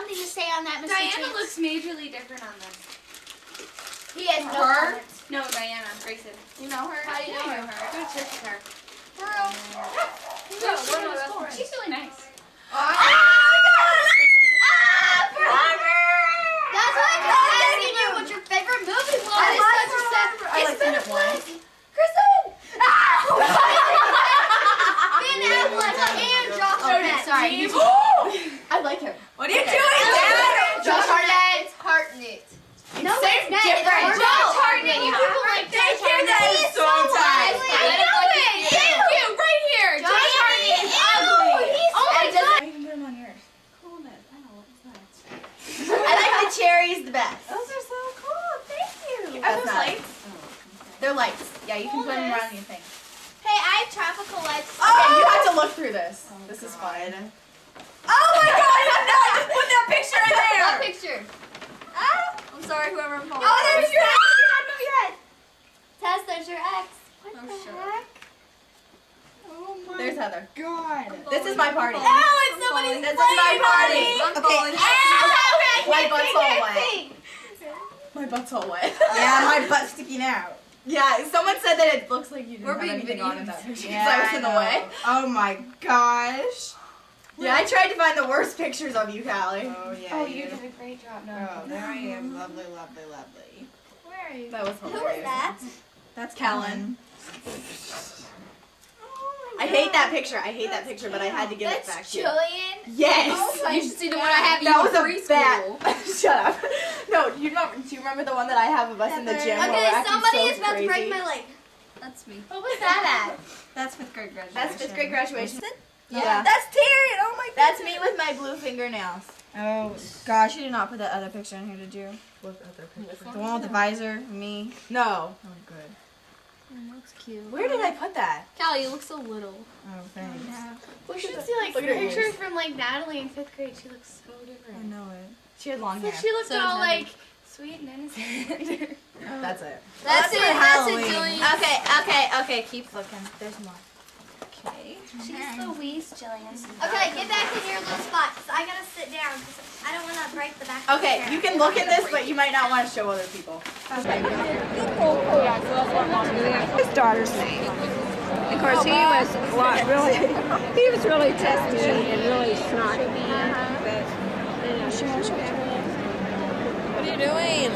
something to say on that, Mr. Diana looks majorly different on this. He has no Her? comments. No, Diana. Grayson. You know her? How do you know her? Good shit with her. Girl. She's really nice. That's why I'm asking you what your favorite movie was. It's been a blessing. Kristen! Ben Affleck and Josh Hartnett. Sorry. I like him. What are you doing, Dad? Josh Hartnett. It's Hartnett. No, it's not. different. It's Josh Hartnett. You people like Josh Hartnett. He's so tight. Ew, right here. Josh Hartnett is ugly. Oh my god. You can put him on yours. Coolness. I know what's next. I like the cherries the best. Those are so cool. Thank you. Are those lights? They're lights. Yeah, you can put them around your thing. Hey, I have tropical lights. Okay, you have to look through this. This is fun. Oh my God! No, just put that picture in there. What picture? I'm sorry, whoever I'm holding. Oh, there's your ex. Tess, there's your ex. What the heck? Oh my There's Heather. God. This is my party. Oh, it's somebody's This is my party. Okay. My butt's all wet. My butt's all wet. Yeah, my butt's sticking out. Yeah, someone said that it looks like you didn't We're have being anything on in videoed. that picture because Yeah, I was in the way. Oh my gosh. Yeah, I tried to find the worst pictures of you, Callie. Oh yeah. Oh, you did a great job. No. Oh, there I am. Lovely, lovely, lovely. Where are you? That was Who hilarious. is that? That's Kellen. I hate that picture. I hate that picture, but I had to give it back That's to you. Jillian. Yes. Oh my You should see the one I have That was in a preschool. bad. Shut up. No, do you remember the one that I have of us in the gym? where we're Okay, acting somebody so is about to break crazy? my leg. That's me. What was that at? That's 5th grade graduation. That's 5th grade graduation. Yeah. That's Taryn. Oh my God. That's me with my blue fingernails. Oh gosh, you did not put that other picture in here, did you? What other picture? The one with the visor, me. No. Oh, good. That's cute. Where did I put that? Callie, you look so little. Oh, thanks. We should see like Look at her pictures ears. from like Natalie in 5th grade. She looks so I different. know it. She had long So hair. she looked So all does Heather. like sweet and innocent. That's it. That's for it. Halloween. Jillian. Okay. Keep looking. There's more. Okay. She's Louise, Jillian. Okay, get back in your little spot. 'Cause I gotta sit down. 'Cause I don't want to break the back. of the Okay, chair. you can look in this, but you might not want to show other people. His daughter's name. Of course, he was really testy and really snotty. What are you doing?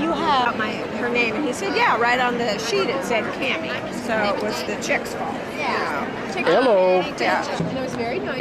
You have her name, and he said, "Yeah, right on the sheet it said Cammy." So it was the chick's fault. Yeah. Hello. Yeah. And it was very nice.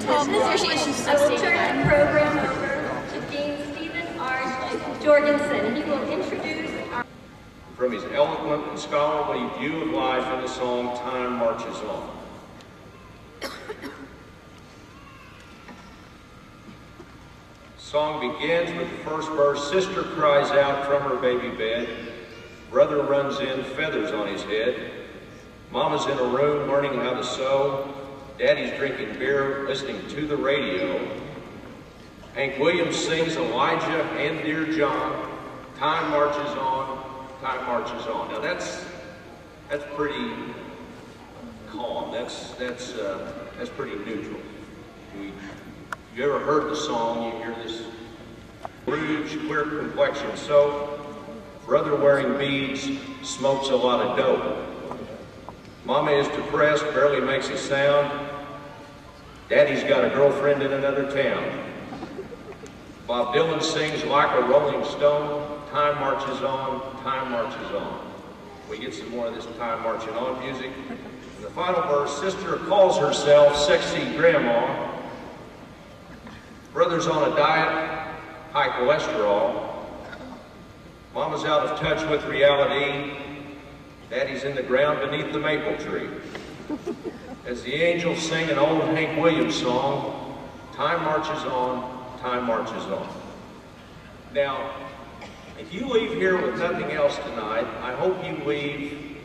I will turn the program over to Dean Stephen R. Jorgensen. He will introduce our... From his eloquent and scholarly view of life in the song, Time Marches On. The song begins with the first verse. Sister cries out from her baby bed. Brother runs in, feathers on his head. Mama's in a room learning how to sew. Daddy's drinking beer, listening to the radio. Hank Williams sings Elijah and Dear John. Time marches on, time marches on. Now that's pretty calm. That's pretty neutral. You ever heard the song? You hear this rouge, clear complexion. So, brother wearing beads smokes a lot of dope. Mama is depressed, barely makes a sound. Daddy's got a girlfriend in another town. Bob Dylan sings like a rolling stone. Time marches on, time marches on. We get some more of this time marching on music. In the final verse, sister calls herself sexy grandma. Brother's on a diet, high cholesterol. Mama's out of touch with reality. Daddy's in the ground beneath the maple tree. As the angels sing an old Hank Williams song, time marches on, time marches on. Now, if you leave here with nothing else tonight, I hope you leave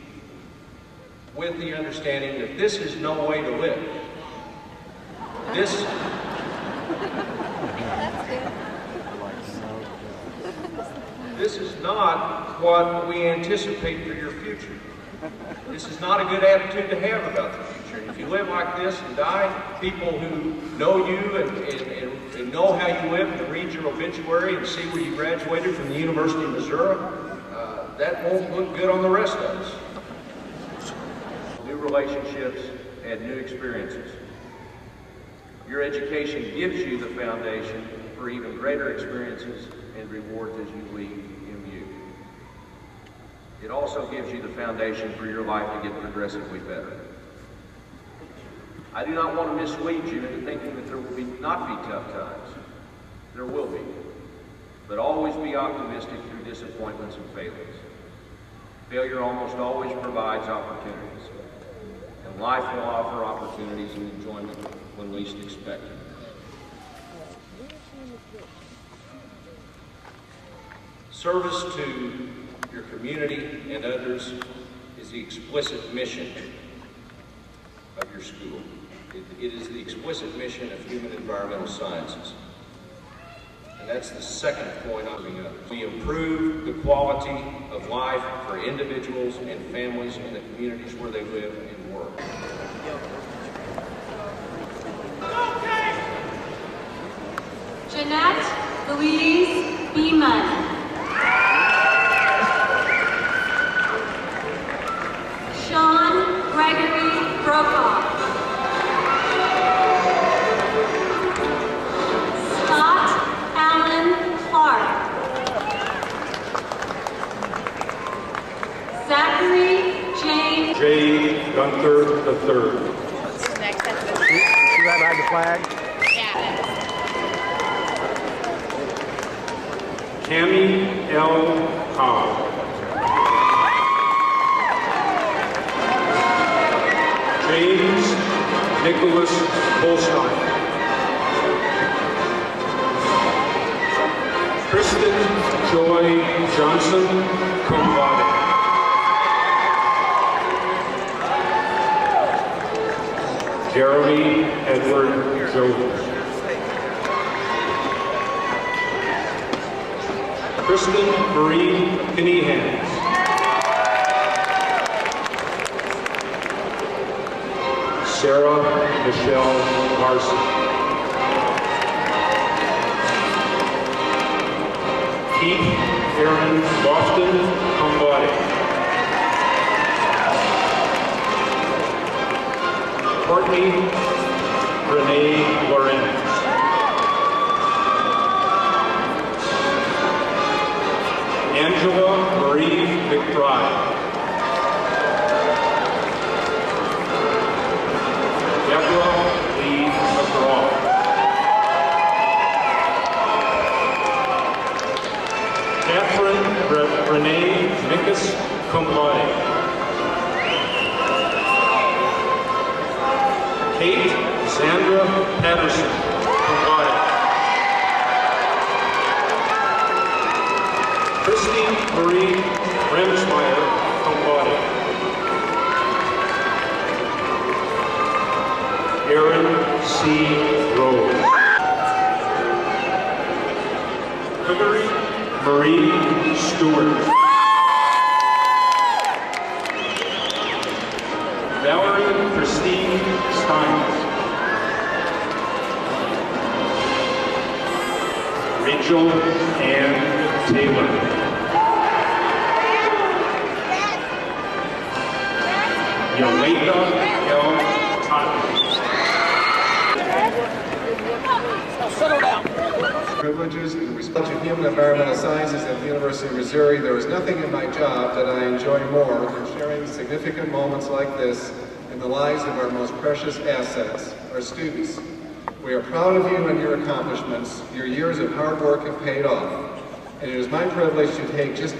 with the understanding that this is no way to live. This is not what we anticipate for your future. This is not a good attitude to have about the future. And if you live like this and die, people who know you and know how you live and read your obituary and see where you graduated from the University of Missouri, that won't look good on the rest of us. New relationships and new experiences. Your education gives you the foundation for even greater experiences and rewards as you leave MU. It also gives you the foundation for your life to get progressively better. I do not want to mislead you into thinking that there will not be tough times. There will be. But always be optimistic through disappointments and failures. Failure almost always provides opportunities. And life will offer opportunities and enjoyment when least expected. Service to your community and others is the explicit mission of your school. It is the explicit mission of human environmental sciences. And that's the second point I'm bringing up. We improve the quality of life for individuals and families in the communities where they live and work. Jeanette Louise Beeman. Sean Gregory Brokaw. Scott Allen Clark. Zachary James. J. Gunther III. See that behind the flag? Tammy L. Cobb. James Nicholas Holstein. Kristen Joy Johnson, cum laude. Jeremy Edward Jones. Kristen Marie Pennyhands. Sarah Michelle Larson. Keith Aaron Boston, cum laude. Courtney Renee Lorenz. Angela Marie McBride. Deborah Lee McGraw. cum laude. Kate Sandra Patterson, cum laude. Christine Marie Remsmeyer, cum laude. Aaron C. Rose. Hillary Marie Stewart. Valerie Christine Steins. Rachel Ann Taylor. Yolanda L. Totten. Privileges in respect to human environmental sciences at the University of Missouri, there is nothing in my job that I enjoy more than sharing significant moments like this in the lives of our most precious assets, our students. We are proud of you and your accomplishments. Your years of hard work have paid off, and it is my privilege to take just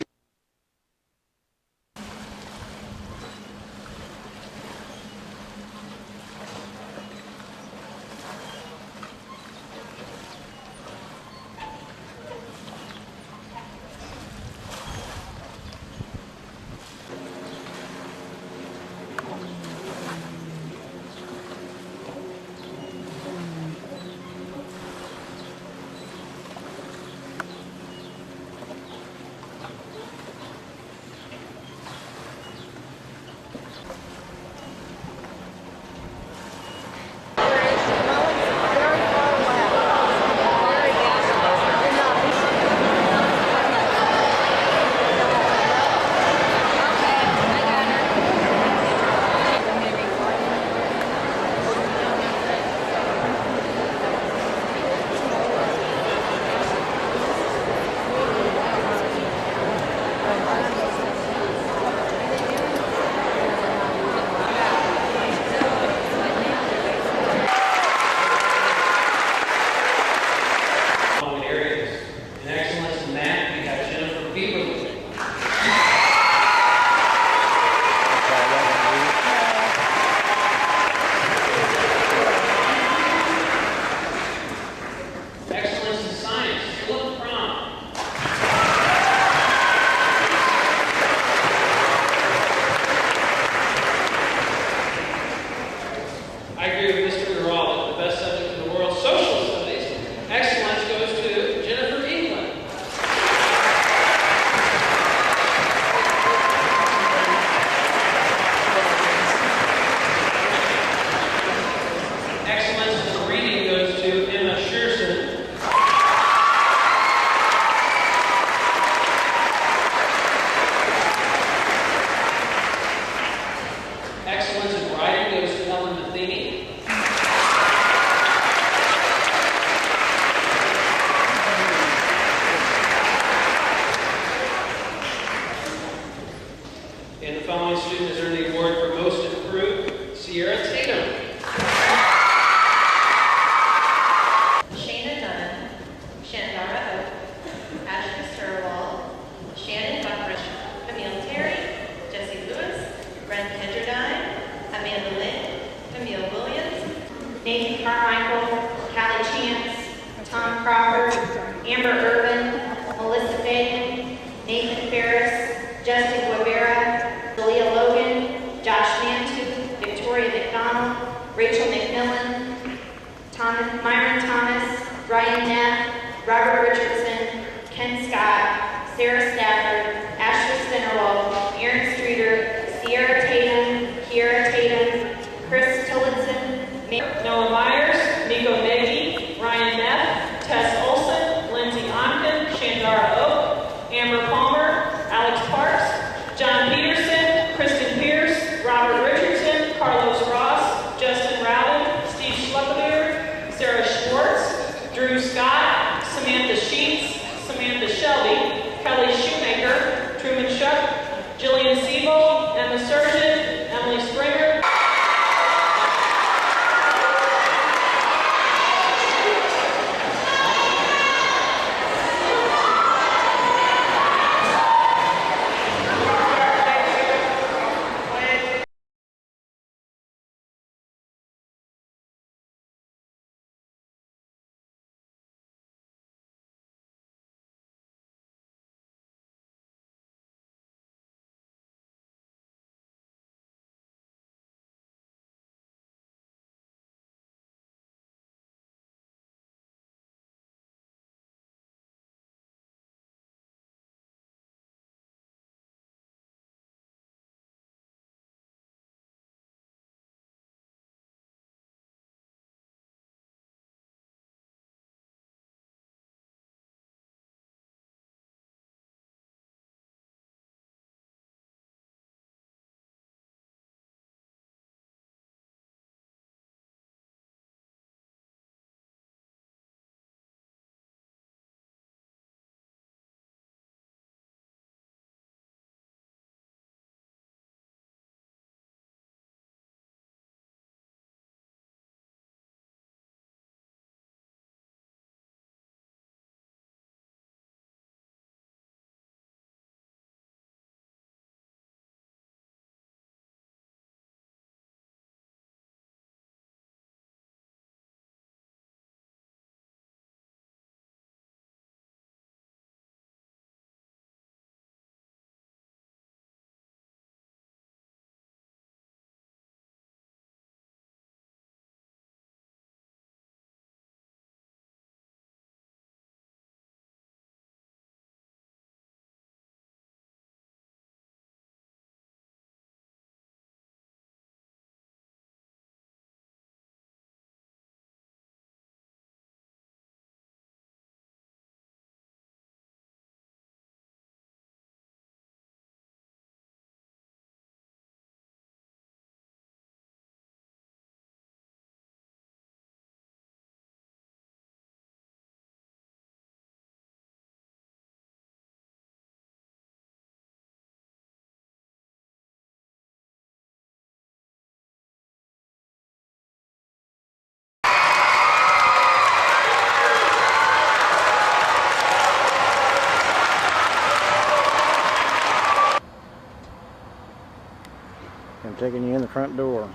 taking you in the front door.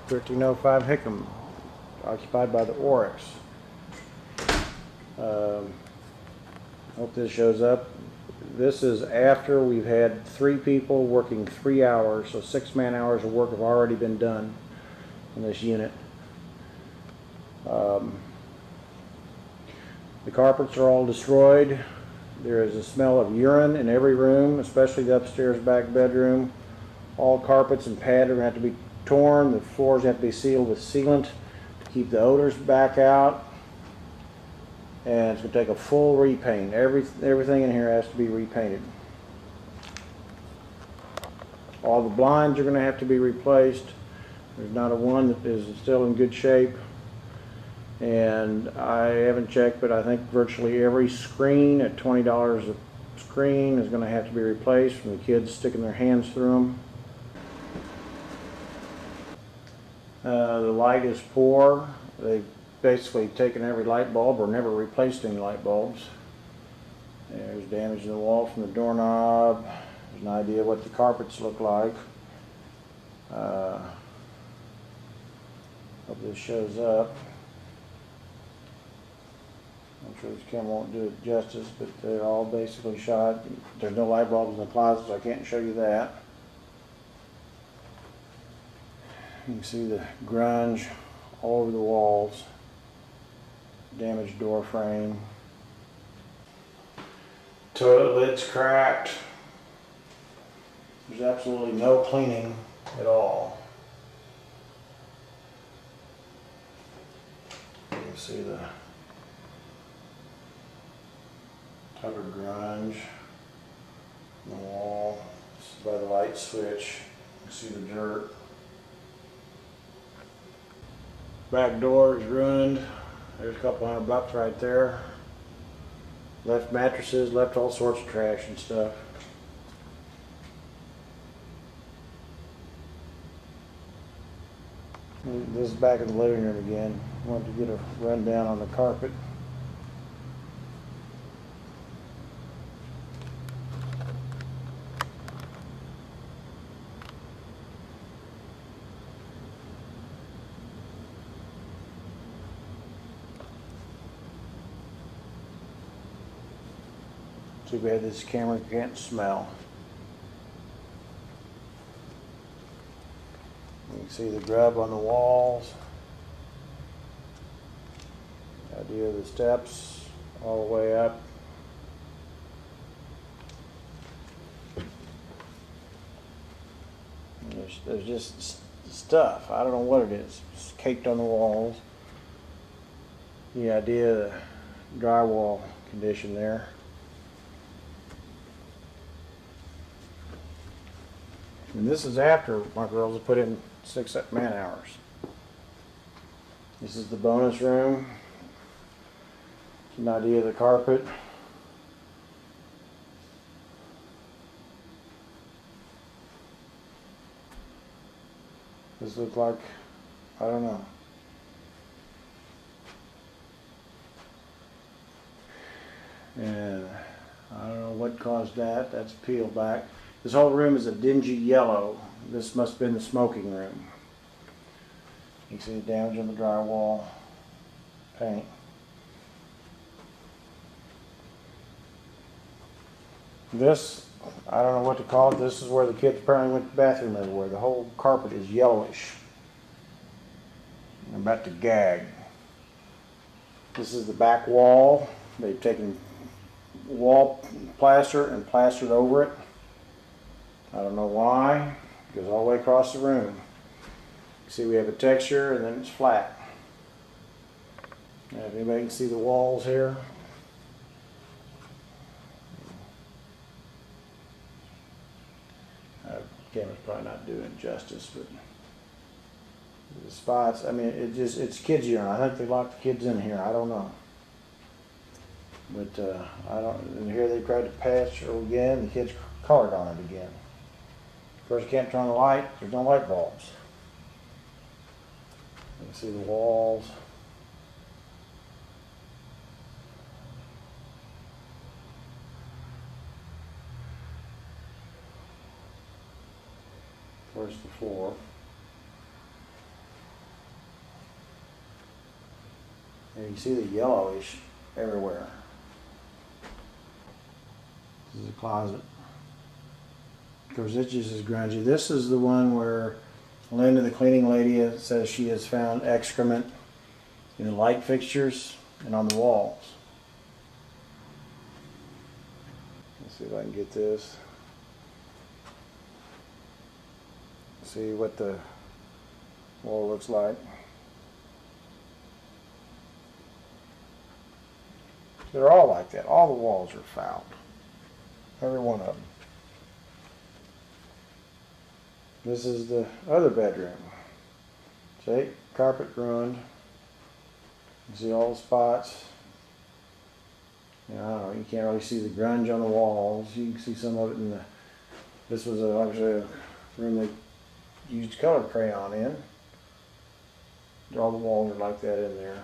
1305 Hickam, occupied by the Oryx. Hope this shows up. This is after we've had 3 people working 3 hours, so 6 man-hours of work have already been done in this unit. The carpets are all destroyed. There is a smell of urine in every room, especially the upstairs back bedroom. All carpets and pads are going to have to be torn. The floors have to be sealed with sealant to keep the odors back out. And it's going to take a full repaint. Everything in here has to be repainted. All the blinds are going to have to be replaced. There's not a one that is still in good shape. And I haven't checked, but I think virtually every screen at $20 a screen is going to have to be replaced from the kids sticking their hands through them. The light is poor. They've basically taken every light bulb or never replaced any light bulbs. There's damage in the wall from the doorknob. There's an idea what the carpets look like. Hope this shows up. I'm sure this camera won't do it justice, but they're all basically shot. There's no light bulbs in the closet, so I can't show you that. You can see the grunge all over the walls. Damaged door frame. Toilet lid's cracked. There's absolutely no cleaning at all. You can see the cover grunge on the wall. This is by the light switch. You can see the dirt. Back door is ruined. There's a couple $100 right there. Left mattresses, left all sorts of trash and stuff. This is back in the living room again. Wanted to get a rundown on the carpet. Too bad this camera can't smell. You can see the grub on the walls. The idea of the steps all the way up. There's just stuff. I don't know what it is. It's caked on the walls. The idea of the drywall condition there. And this is after my girls have put in 6 man-hours. This is the bonus room. An idea of the carpet. This looks like, I don't know. And I don't know what caused that. That's peeled back. This whole room is a dingy yellow. This must have been the smoking room. You can see the damage on the drywall, paint. This, I don't know what to call it. This is where the kids apparently went to the bathroom everywhere. The whole carpet is yellowish. I'm about to gag. This is the back wall. They've taken wall plaster and plastered over it. I don't know why. It goes all the way across the room. You see we have a texture and then it's flat. Now, if anybody can see the walls here. The camera's probably not doing it justice, but the spots, I mean, it's kids' urine. I think they locked the kids in here. I don't know. But I don't, and here they tried to patch it again. The kids colored on it again. Of course, you can't turn on the light. There's no light bulbs. You can see the walls. Where's the floor? And you see the yellowish everywhere. This is a closet. Of course, this just is grungy. This is the one where Linda, the cleaning lady, says she has found excrement in the light fixtures and on the walls. Let's see if I can get this. See what the wall looks like. They're all like that. All the walls are fouled. Every one of them. This is the other bedroom. See, carpet ruined. You see all the spots. You know, I don't know, you can't really see the grunge on the walls. You can see some of it in the. This was actually a room they used colored crayon in. All the walls are like that in there.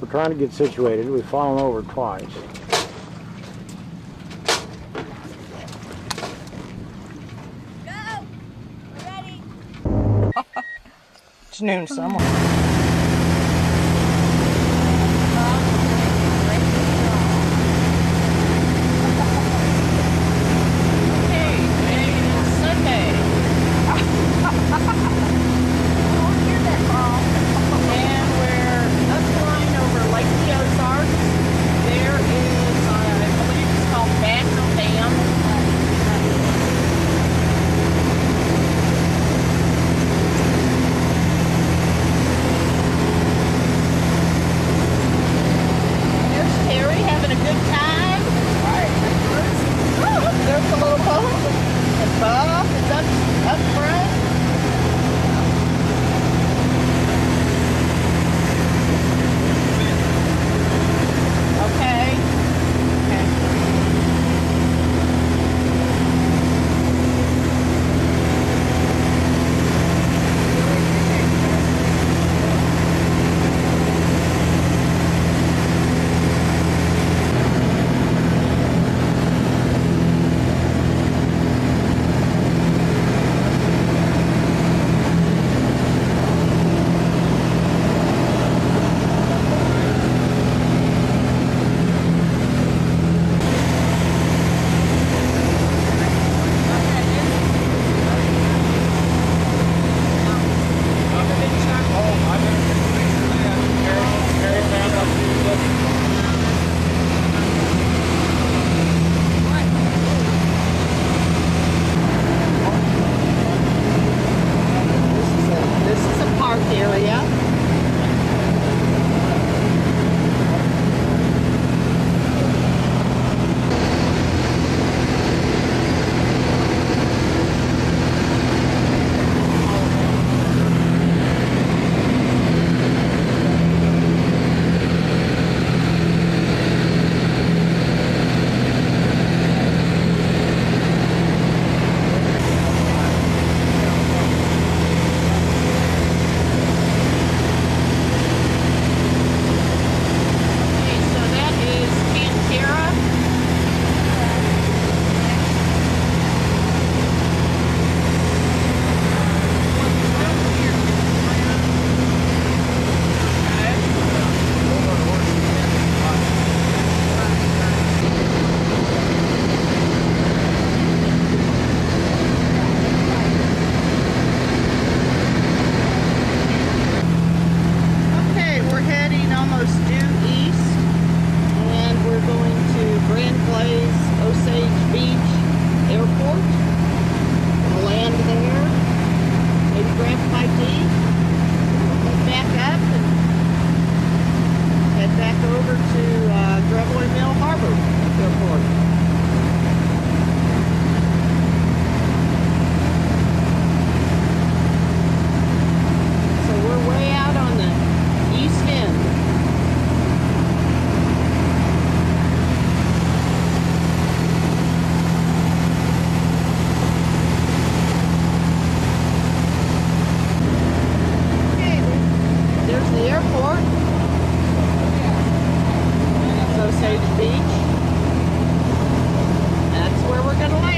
We're trying to get situated. We've fallen over twice. Go! We're ready. It's noon somewhere. the airport. Osage Beach. That's where we're going to land.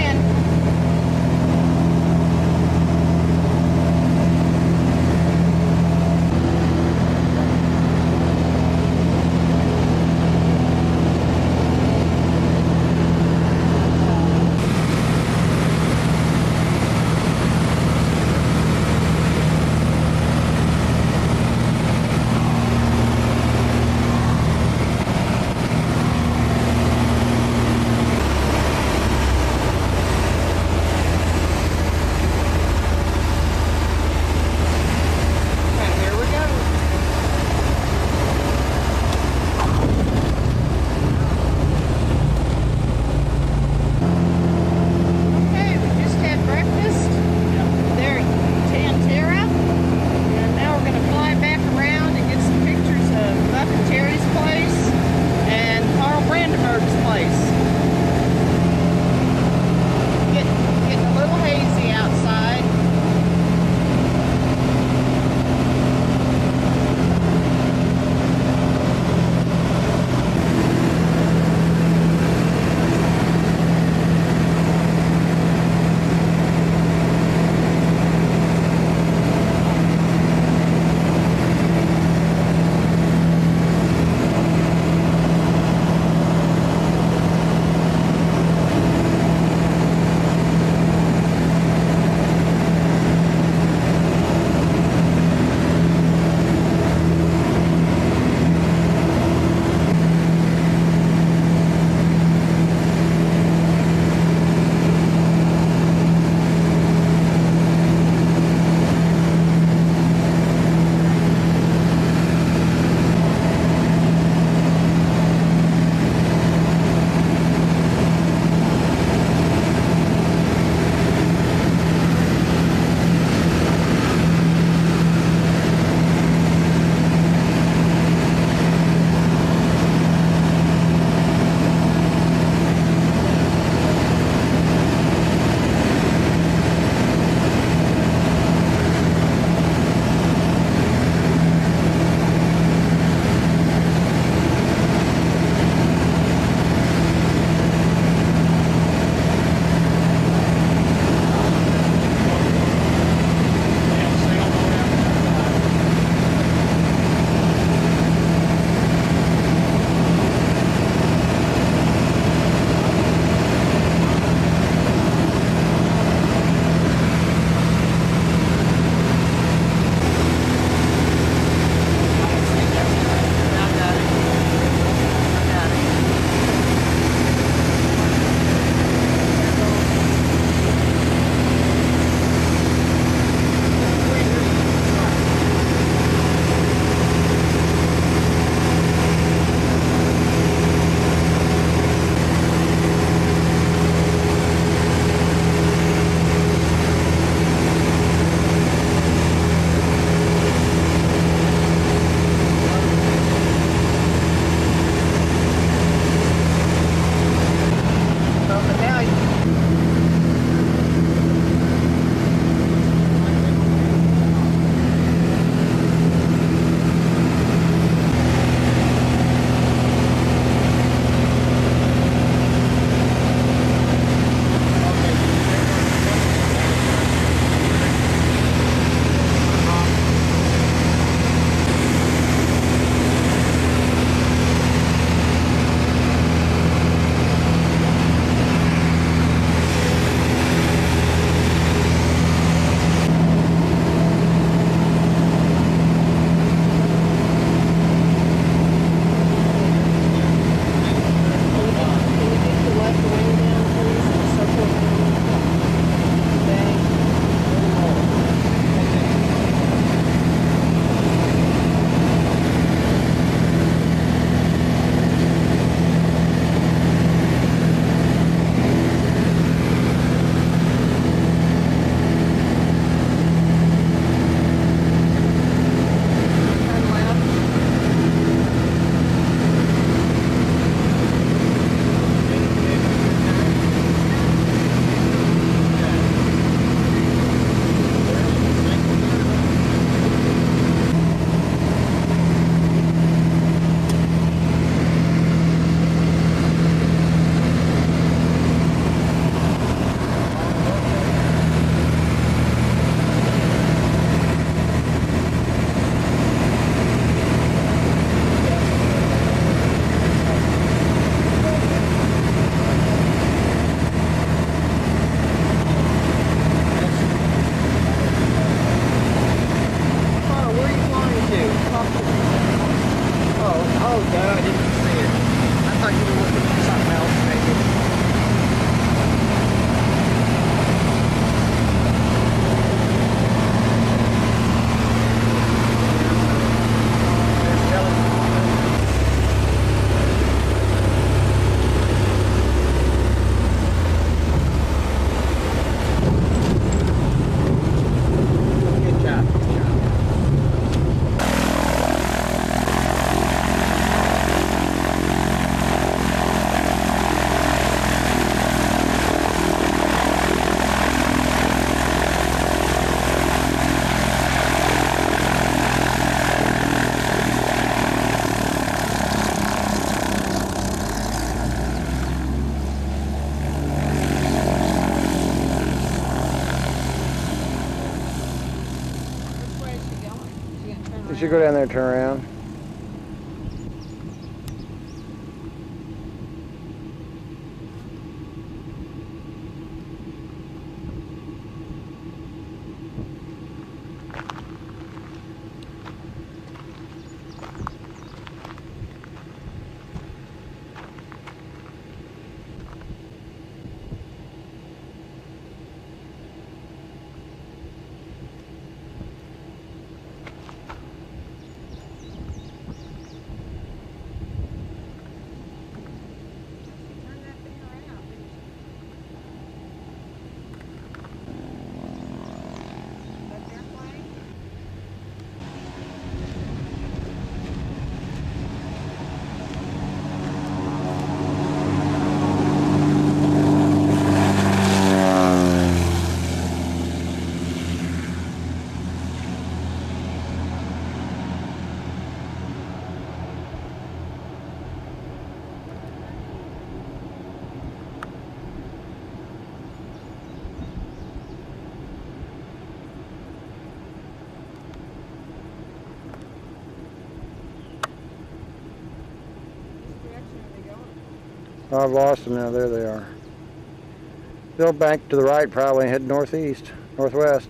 Let's you go down there and turn around. Oh, I've lost them now. There they are. They'll bank to the right, probably, and head northeast, northwest.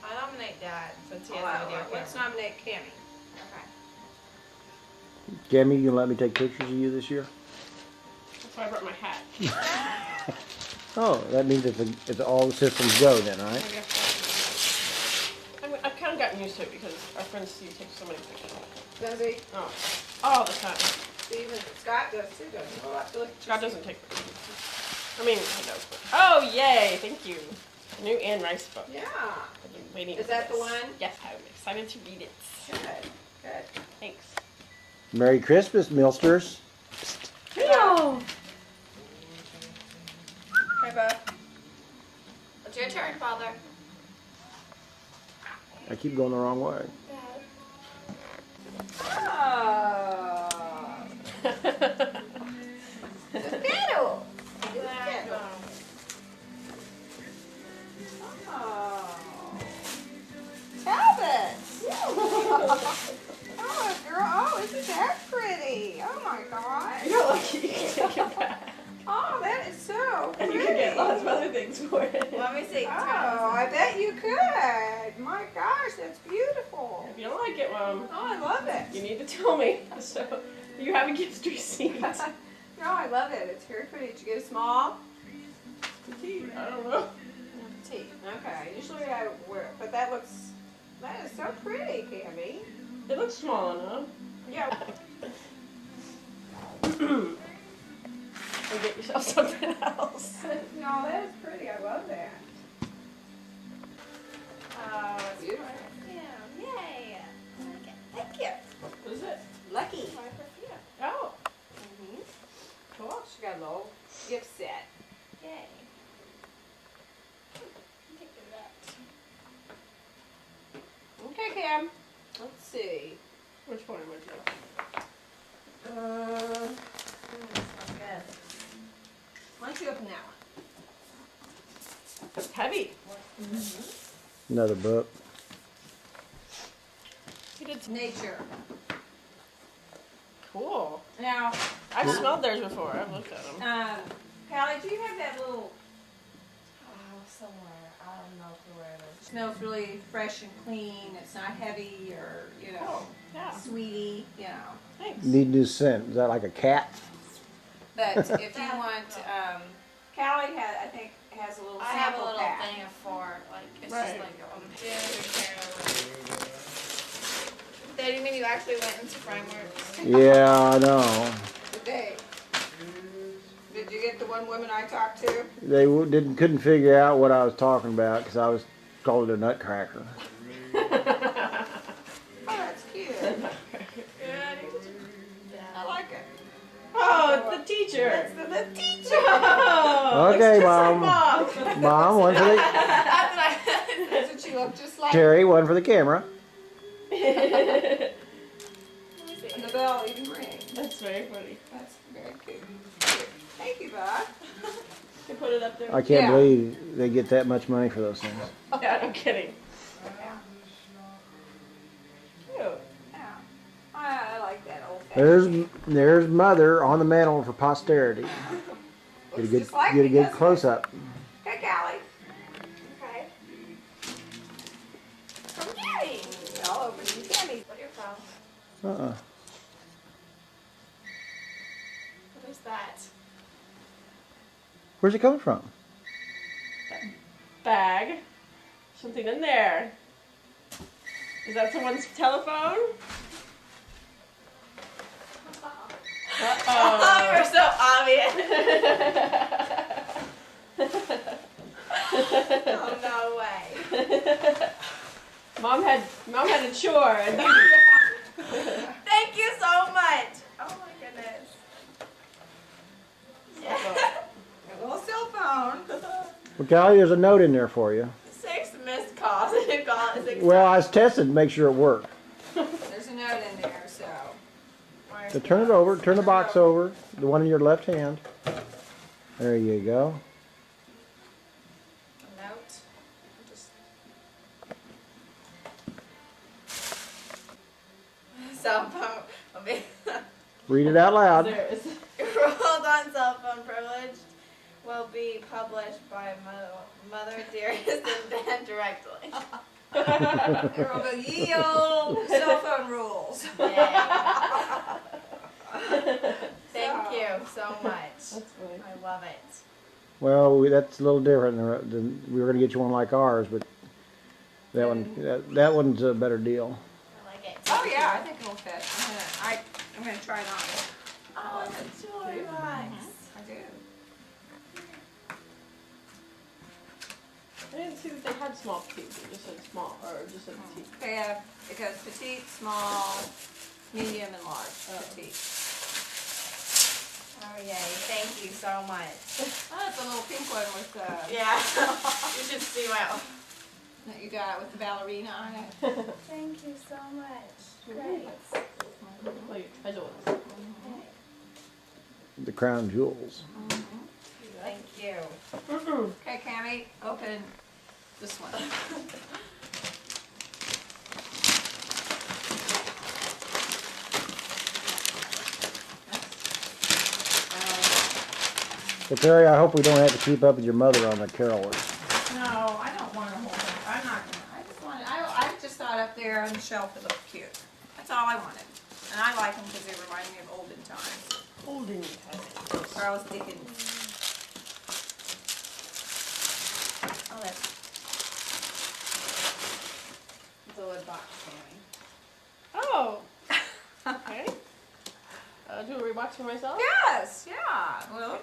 I nominate Dad since he has no idea. Let's nominate Cammy. Okay. Gammy, you gonna let me take pictures of you this year? That's why I brought my hat. Oh, that means it's all the systems go then, right? I guess so. I've kind of gotten used to it because our friends see you take so many pictures. Does he? Oh, all the time. Even Scott does too, doesn't he? We'll have to look at Scott doesn't take pictures. I mean, he does. But... Oh, yay! Thank you. A new Anne Rice book. Yeah. I've been waiting Is for that this. the one? Yes, I'm excited to read it. Good. Good. Thanks. Merry Christmas, Milsters. No. Okay, bud. It's your turn, Father. I keep going the wrong way. Oh. Pero. Oh. Talbot. Oh, girl. Oh, isn't that pretty? Oh my God. You're lucky you can take it back. Oh, that is so And pretty. you can get lots of other things for it. Let me see. Oh, I bet you could. My gosh, that's beautiful. If you don't like it, Mom, Oh, I love it. you need to tell me. So you have a gift receipt. No, I love it. It's very pretty. Did you get a small? Petite, I don't know. Petite. Okay. Usually I wear, but that is so pretty, Cammy. It looks small enough. Yeah. Or get yourself something else. No, that is pretty. I love that. Oh, it's beautiful. Yeah. Yay. Thank you. What is it? Lucky. My perfume. Oh, Mm-hmm. cool. She got a little gift set. Yay. Take that. Okay, Cam. Let's see. Which one would you? Why don't you open that It's heavy. Another book. You did one? Nature. cool. Now, I've smelled theirs before. I've looked at them. Callie, do you have that little, Somewhere. I don't know where it is. smells really fresh and clean, it's not heavy or, Oh, yeah. sweetie, Thanks. Need new scent. Is that like a cat? But if you want, Callie I think has a little I have a sample little pack. thing of 4. Like, it's Right. just like Daddy, you mean you actually went into frameworks? Yeah, I know. Did you get the one woman I talked to? They couldn't figure out what I was talking about because I was called it a nutcracker. Oh, that's cute. I like it. Oh, it's the teacher. That's the teacher. Oh, Okay, looks just Mom. like Mom. Mom, one for the That's what she looked just like. Terry, one for the camera. And the bell even rings. That's very funny. That's very cute. Thank you, Bob. You put it up there. I can't Yeah. believe they get that much money for those things. Yeah, no kidding. Cute. Yeah. I like that old fashioned. There's Mother on the mantle for posterity. Get a good Just like get a me, good doesn't it? close up. Hey, Callie. Okay. From Tammy. I'll open you Tammy. What are your from? Uh-uh. What is that? Where's it coming from? Bag. Something in there. Is that someone's telephone? Uh-oh. You're so obvious. Oh, no way. Mom had a chore. And Thank you so much. Oh my goodness. A little cell phone. Well, Callie, there's a note in there for you. 6 missed calls. You call it 6 Well, I was tested to make sure it worked. There's a note in there, so. So turn it over. Turn the box over. The one in your left hand. There you go. A note. Just... Cell phone. Read it out loud. Rolled on cell phone privilege will be published by Mother Dearest and Ben directly. The ye old cell phone rules. Yay. Thank you so much. That's funny. I love it. Well, that's a little different than we were going to get you one like ours, but that one's a better deal. I like it. Oh yeah, I think it'll fit. I'm gonna try it on. Oh, the joy box. I do. I didn't see that they had small petites. It just said small, or just said petite. They have, it goes petite, small, medium, and large. Petite. Oh yay! Thank you so much. Oh, it's a little pink one with Yeah. You should see my. that you got with the ballerina on it. Thank you so much. Great. Well, your treasure ones. The crown jewels. Thank you. Okay, Cammie, open this one. So Terry, I hope we don't have to keep up with your mother on the carolers. No, I don't want to hold it. I'm not gonna. I just wanted. I just thought up there on the shelf it looked cute. That's all I wanted. And I like them because they remind me of olden times. Olden times. Charles Dickens. Oh, that's the wood box, Sammy. Oh. Okay. Do a rewatch for myself? Yes, yeah. Well,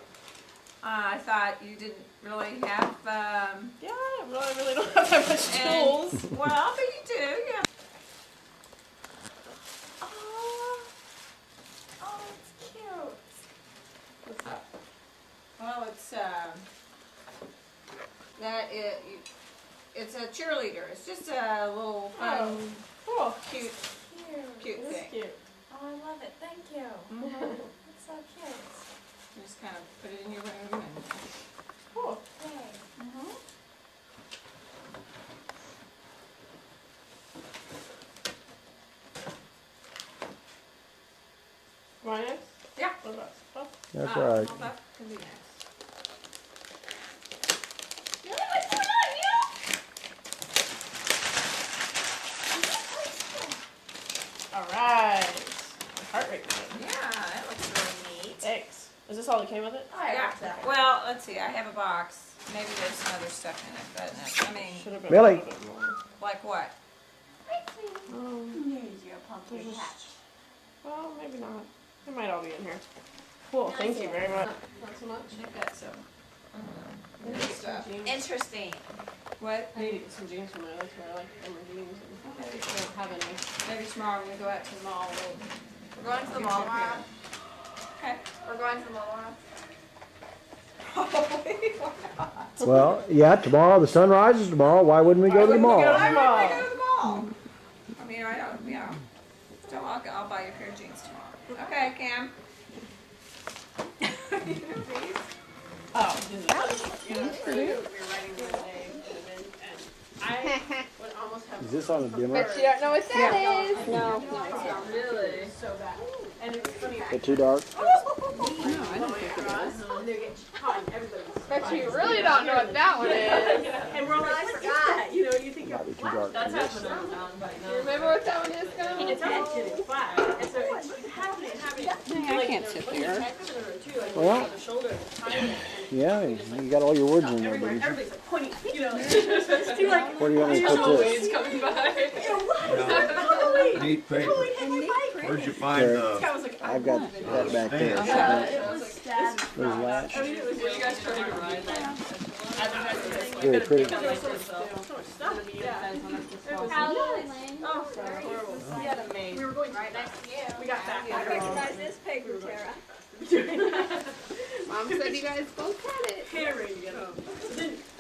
I thought you didn't really have. Yeah, I really don't have that much tools. Well, but you do. Yeah. Oh, it's cute. What's that? Well, it's it's a cheerleader. It's just a little fun, Cool. cute Cute. It is thing. cute. Oh, I love it. Thank you. It's so cute. Just kind of put it in your room and. Cool. Yay. Am I next? Yeah. What about stuff? That's right. Well, that can be next. Alright. Heart rate. Yeah, that looks really neat. Thanks. Is this all that came with it? Yeah. Well, let's see. I have a box. Maybe there's some other stuff in it, but I mean, Should have been Billy. a little bit more. like what? Here's your pumpkin There's patch. just- Well, maybe not. It might all be in here. Cool. Thank you very much. Not so much. You've got some. I need to get some jeans. Interesting. What? I need to get some jeans from there. That's where I like my jeans. And I don't have any. Maybe tomorrow when we go out to the mall, We're going to the mall tomorrow. Okay. We're going to the mall tomorrow. Probably. Why not? Well, yeah, tomorrow, the sun rises tomorrow. Why wouldn't we go to the mall? Why would I go to the mall? I mean, I don't, yeah. So I'll buy you a pair of jeans tomorrow. Okay, Cam. Oh, you know, we're writing my name and I would almost have. Is this on the dimmer? Bet you don't know what that is. No, really. So bad. And it's funny. Is it too dark? Bet you really don't know what that one is. And we're like, what is that? You know, you think Might be too dark. that's for this. happening down by You remember what that one is, Go? It's getting flat. And so it's happening. I can't sit there. Well, The shoulder and the time. yeah, you got all your words in there, didn't you? Everybody's like pointing, you know. You're like, Where do you want me to put this? coming by. Neat paper. Where'd you find I was like, I've got that back there. it was sad. There's latch. I mean, it was you guys trying to ride that. Very pretty. Oh, sorry. Horrible. We had a maid. We were going right next to you. We got back. I recognize this paper, Tara. Mom said you guys both had it. Hated ready to get home.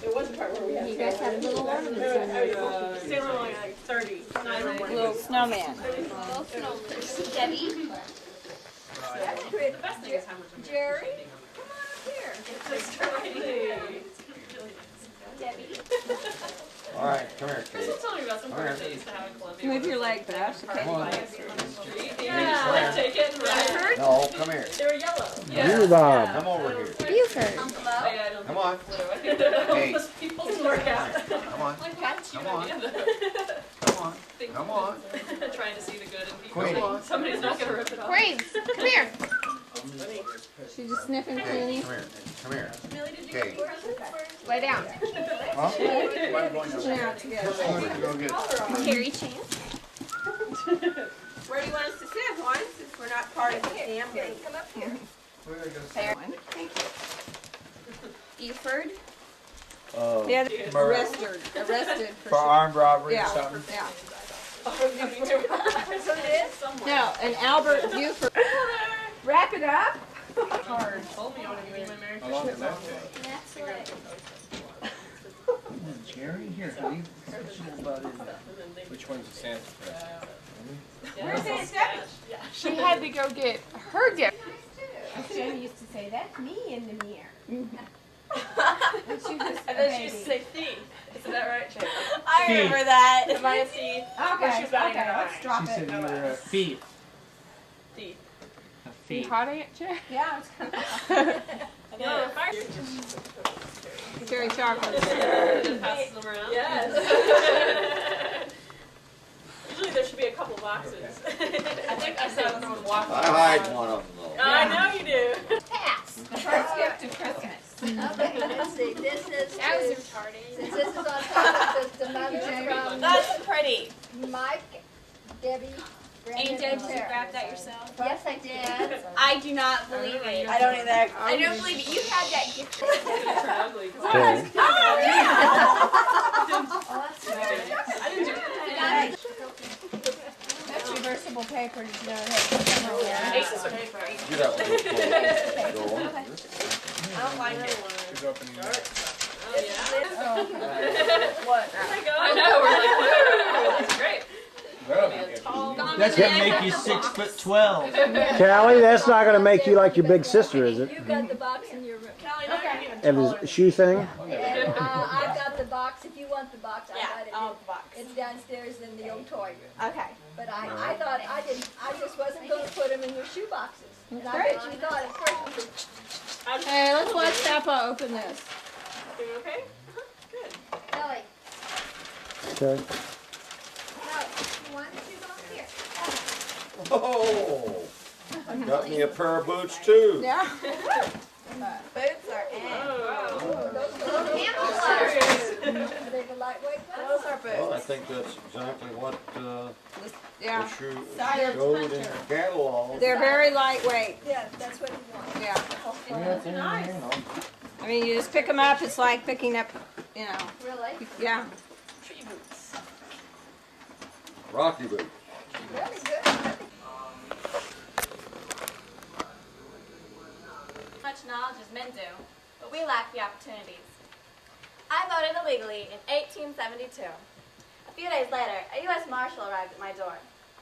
It was the part where we had You guys had a little ornament. Stayed on like 30. Little snowman. Little snowman. Debbie. The best thing is how much Jerry, come on up here. it's crazy. Debbie. All right, come here, Chris Kate. was telling me about some parents that used to have in Columbia. Move your leg back. Come on. Yeah, like take it and ride. No, come here. They were yellow. You, Bob. Come over here. Buford. Oh, yeah, I don't Come on. think Hey. those people work out. Come on. Like, how did you Come on. idea Come on. that? Come on. Trying to see the good in people. Queenie. Somebody's not going to rip it off. Brains, come here. She's just sniffing Hey, Queenie. come here. Come here. Kate. Lay down. Huh? Carrie Chance. Where do you want us to sit, Juan, since we're not part of the family? Come up here. Fair one. Thank you. Eford? Yeah, arrested For armed robbery yeah, or something. yeah. That's what it is? No, and Albert Buford. Wrap it up. Hard. Told me you want to give me my marriage. How long is that take? That's right. Jerry, here, leave about it. Which one's the Santa Claus? Where's Aunt Debbie? She had to go get her gift. Jenny used to say, that's me in the mirror. And then she used to say thief. Isn't that right, Jay? I remember that. Am I a thief? Okay, She's batting okay, an let's eye. drop She it. said you were a thief. Thief. A You thief. hot, Aunt Jen? Yeah, it's kind of. No, fire. Cherry chocolate. Just passes them around. Yes. Usually there should be a couple boxes. I think I said I was going to walk. I hide one of them though. I know you do. Pass. The first gift of Christmas. Okay, let's see, this is, That was to- retarded. since this is on top of the mother from That's pretty. Mike, Debbie, Brandon, Ain't Deb, and you Sarah. grabbed that yourself? Yes, I did. I do not believe it. I don't either. I don't believe it. You had that gift. Okay. I didn't do it. That's reversible paper. You know, Aces are paper. Get that one. Go on. I don't like it. Who's opening that? Oh, yeah? What? I know, we're like, woo, that's great. That's gonna make you 6'12". Callie, that's not gonna make you like your big sister, is it? You got the box in your room. Callie, now you're even And taller. the shoe thing? And I've got the box, if you want the box, I Yeah, got it. I'll have the box. It's downstairs in the old toy room. Okay. But I thought, I just wasn't gonna put them in your shoe boxes. And I bet you thought at first, Hey, let's watch Papa open this. You okay? Good. Kelly, Okay. no, one, two, go here. Oh, got me a pair of boots too. Yeah. Boots are in. Those are camel flowers. Are they the lightweight ones? Those are Well, I boots. think that's exactly what Yeah. the shoe They're showed in the catalog. They're very lightweight. Yeah, that's what you want. Yeah. That's nice. I mean, you just pick them up. It's like picking up, you know. Really? Yeah. Tree boots. Rocky boots. Really good. Much knowledge as men do, but we lack the opportunities. I voted illegally in 1872. A few days later, a U.S. Marshal arrived at my door.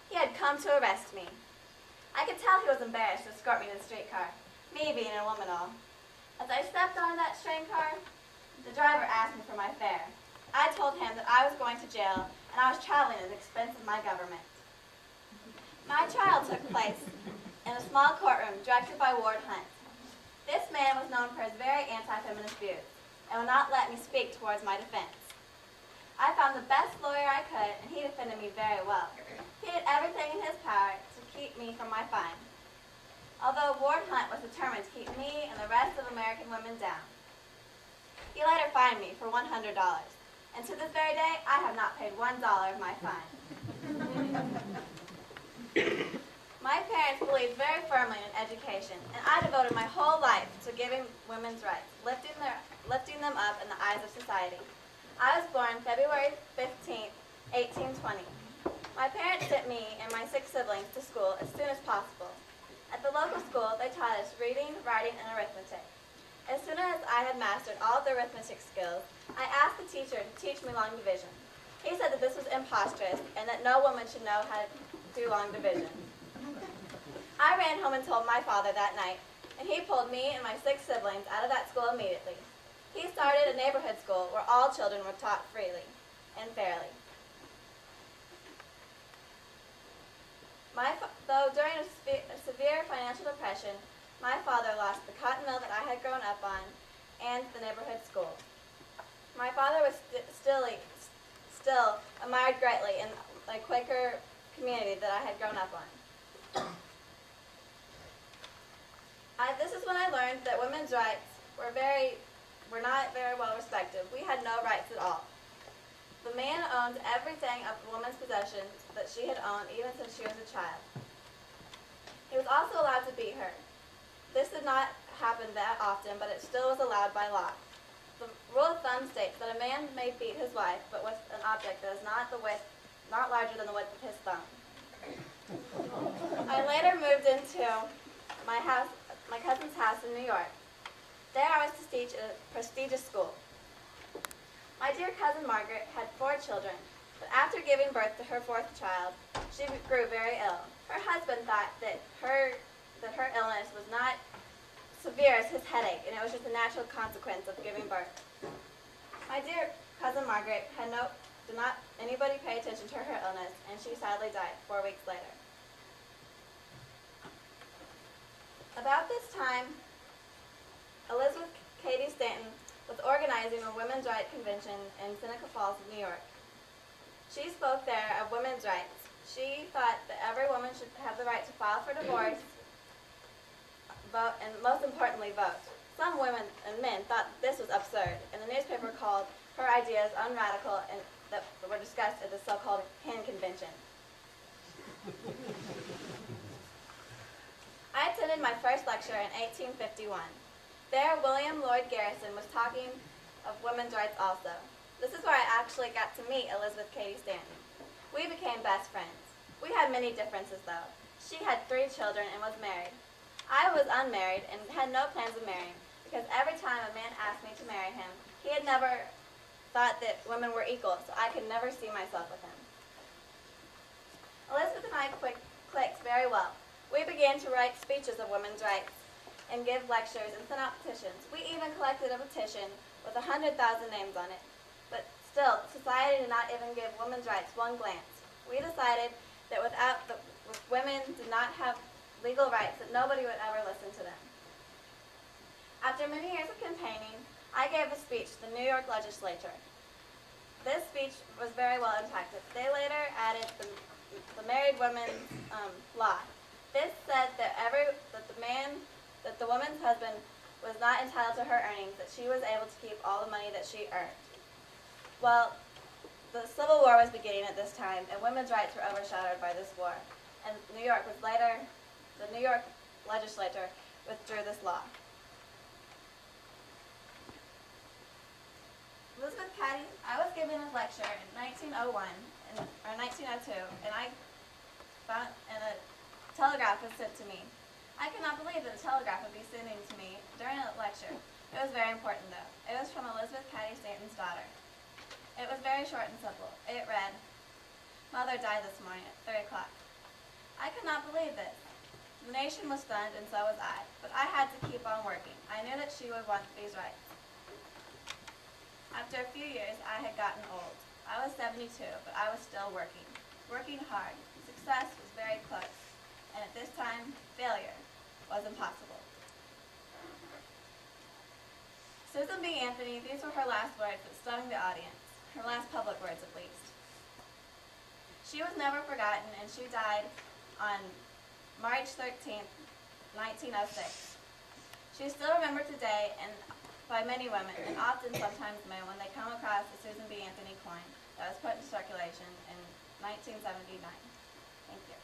He had come to arrest me. I could tell he was embarrassed to escort me to the streetcar, me being a woman all. As I stepped onto that train car, the driver asked me for my fare. I told him that I was going to jail and I was traveling at the expense of my government. My trial took place in a small courtroom directed by Ward Hunt. This man was known for his very anti-feminist views and would not let me speak towards my defense. I found the best lawyer I could, and he defended me very well. He did everything in his power to keep me from my fine. Although Ward Hunt was determined to keep me and the rest of American women down. He later fined me for $100, and to this very day, I have not paid $1 of my fine. My parents believed very firmly in education, and I devoted my whole life to giving women's rights, lifting them up in the eyes of society. I was born February 15th, 1820. My parents sent me and my 6 siblings to school as soon as possible. At the local school, they taught us reading, writing, and arithmetic. As soon as I had mastered all the arithmetic skills, I asked the teacher to teach me long division. He said that this was imposterous and that no woman should know how to do long division. I ran home and told my father that night, and he pulled me and my 6 siblings out of that school immediately. He started a neighborhood school where all children were taught freely and fairly. Though during a severe financial depression, my father lost the cotton mill that I had grown up on and the neighborhood school. My father was still admired greatly in the Quaker community that I had grown up on. This is when I learned that women's rights were not very well respected. We had no rights at all. The man owned everything of the woman's possessions that she had owned even since she was a child. He was also allowed to beat her. This did not happen that often, but it still was allowed by law. The rule of thumb states that a man may beat his wife, but with an object that is not larger than the width of his thumb. I later moved into my cousin's house in New York. There I was to teach at a prestigious school. My dear cousin Margaret had 4 children, but after giving birth to her 4th child, she grew very ill. Her husband thought that her illness was not severe as his headache, and it was just a natural consequence of giving birth. My dear cousin Margaret did not anybody pay attention to her illness, and she sadly died 4 weeks later. About this time, Elizabeth Cady Stanton was organizing a women's rights convention in Seneca Falls, New York. She spoke there of women's rights. She thought that every woman should have the right to file for divorce, vote, and most importantly, vote. Some women and men thought this was absurd, and the newspaper called her ideas unradical and that were discussed at the so-called Penn Convention. I attended my first lecture in 1851. There, William Lloyd Garrison was talking of women's rights also. This is where I actually got to meet Elizabeth Cady Stanton. We became best friends. We had many differences, though. She had 3 children and was married. I was unmarried and had no plans of marrying, because every time a man asked me to marry him, he had never thought that women were equal, so I could never see myself with him. Elizabeth and I clicked very well. We began to write speeches of women's rights and give lectures and send out petitions. We even collected a petition with 100,000 names on it. But still, society did not even give women's rights one glance. We decided that if women did not have legal rights, that nobody would ever listen to them. After many years of campaigning, I gave a speech to the New York legislature. This speech was very well impacted. They later added the married women's law. This said that the woman's husband was not entitled to her earnings, that she was able to keep all the money that she earned. Well, the Civil War was beginning at this time, and women's rights were overshadowed by this war. And the New York legislature withdrew this law. Elizabeth Cady, I was given a lecture in 1902, and I found, and a telegraph was sent to me. I could not believe that a telegraph would be sending to me during a lecture. It was very important, though. It was from Elizabeth Cady Stanton's daughter. It was very short and simple. It read, "Mother died this morning at 3 o'clock. I could not believe this. The nation was stunned, and so was I. But I had to keep on working. I knew that she would want these rights. After a few years, I had gotten old. I was 72, but I was still working hard. Success was very close, and at this time, failure was impossible." Susan B. Anthony, these were her last words that stung the audience, her last public words at least. She was never forgotten, and she died on March 13th, 1906. She is still remembered today and by many women, and often sometimes men, when they come across the Susan B. Anthony coin that was put into circulation in 1979. Thank you.